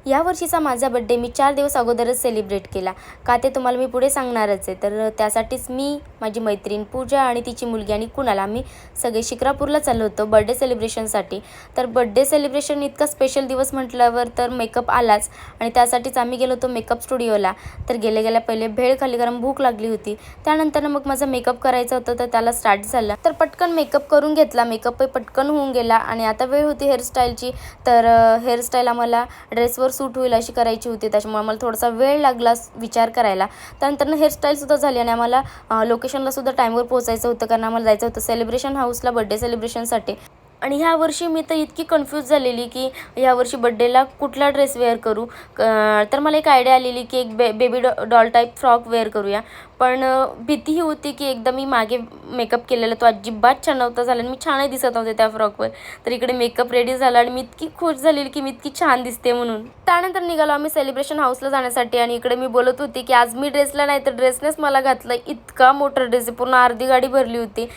या वर्षीचा माझा बड्डे मी 4 दिवस अगोदरच सेलिब्रेट केला. का ते तुम्हाला मी पुढे सांगणारच आहे. तर त्यासाठीच मी, माझी मैत्रीण पूजा आणि तिची मुलगी आणि कुणाल आम्ही सगळे शिक्रापूरला चाललो होतो बड्डे सेलिब्रेशनसाठी. तर बड्डे सेलिब्रेशन इतका स्पेशल दिवस म्हटल्यावर तर मेकअप आलाच आणि त्यासाठीच आम्ही गेलो होतो मेकअप स्टुडिओला. तर गेल्या पहिले भेळ खाल्ली कारण भूक लागली होती. त्यानंतर मग माझा मेकअप करायचा होता तर त्याला स्टार्ट झालं. तर पटकन मेकअप करून घेतला. मेकअप पटकन होऊन गेला आणि आता वेळ होती हेअरस्टाईलची. तर हेअरस्टाईल आम्हाला ड्रेसवर सूट होईल अशी करायची होती. त्याच्यामुळे मला थोडासा वेळ लागला विचार करायला. त्यानंतर हेअरस्टाईलसुद्धा झाली आणि आम्हाला लोकेशनलासुद्धा टाईमवर पोहोचायचं होतं कारण आम्हाला जायचं होतं सेलिब्रेशन हाऊसला बड्डे सेलिब्रेशनसाठी. आणि ह्या वर्षी मी तर इतकी कन्फ्यूज झालेली की ह्यावर्षी बड्डेला कुठला ड्रेस वेअर करू. तर मला एक आयडिया आलेली की एक baby doll type frock wear करूया. पण भीती ही होती की एकदा मी मागे मेकअप केलेला तो अजिबात छान नव्हता झाला आणि मी छानही दिसत नव्हते त्या फ्रॉकवर. तर इकडे मेकअप रेडी झाला आणि मी इतकी खुश झालेली की मी इतकी छान दिसते म्हणून. त्यानंतर निघालो आम्ही सेलिब्रेशन हाऊसला जाण्यासाठी आणि इकडे मी बोलत होती की आज मी ड्रेसला नाही तर ड्रेसनेच मला घातलं. इतका मोठा ड्रेस आहे, पूर्ण अर्धी गाडी भरली होती.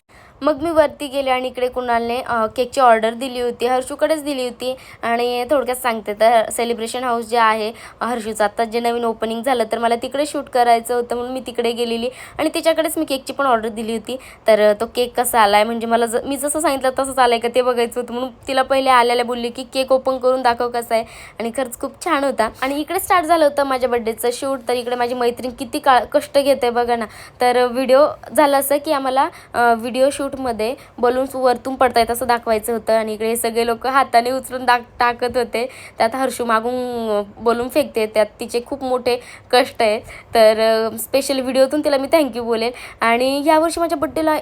मग मी वरती गेले आणि इकडे कुणालने केकची ऑर्डर दिली होती, हर्षूकडेच दिली होती. आणि थोडक्यात सांगते तर सेलिब्रेशन हाऊस जे आहे हर्षूचं आत्ताच जे नवीन ओपनिंग झालं तर मला तिकडे शूट करायचं होतं म्हणून मी तिकडे गेलेली आणि तिच्याकडेच मी केकची पण ऑर्डर दिली होती. तर तो केक कसा आला आहे म्हणजे मला मी जसं सांगितलं तसंच आलं आहे का ते बघायचं होतं म्हणून तिला पहिले आल्याला बोलली की केक ओपन करून दाखव कसा आहे. आणि खरंच खूप छान होता. आणि इकडे स्टार्ट झालं होतं माझ्या बड्डेचं शूट. तर इकडे माझी मैत्रीण किती कष्ट घेते बघा ना. तर व्हिडिओ झालं असं की आम्हाला व्हिडिओ शूटमध्ये बलून्स वरतून पडतायत असं दाखवायचं होतं आणि इकडे हे सगळे लोक हाताने उचलून टाकत होते. त्यात हर्षू मागून बलून फेकते, त्यात तिचे खूप मोठे कष्ट आहेत. तर स्पेशल व्हिडिओतून तिला मी थँक्यू बोलेल. आणि यावर्षी माझ्या बड्डेला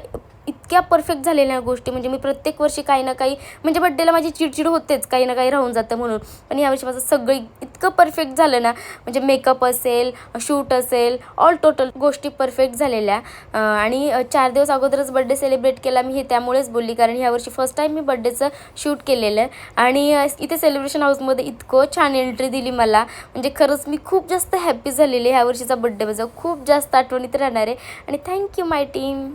इतक्या परफेक्ट झालेल्या गोष्टी म्हणजे मी प्रत्येक वर्षी काही ना काही म्हणजे बड्डेला माझी चिडचिड होतेच, काही ना काही राहून जातं म्हणून. पण यावर्षी माझं सगळं इतकं परफेक्ट झालं ना म्हणजे मेकअप असेल, शूट असेल, ऑल टोटल गोष्टी परफेक्ट झालेल्या. आणि 4 दिवस अगोदरच बड्डे सेलिब्रेट केला मी हे त्यामुळेच बोलली कारण यावर्षी फर्स्ट टाईम मी बड्डेचं शूट केलेलं आहे. आणि इथे सेलिब्रेशन हाऊसमध्ये इतकं छान एंट्री दिली मला म्हणजे खरंच मी खूप जास्त हॅप्पी झालेली. ह्या वर्षीचा बड्डे माझा खूप जास्त आठवणीत राहणार आहे. आणि थँक्यू माय टीम.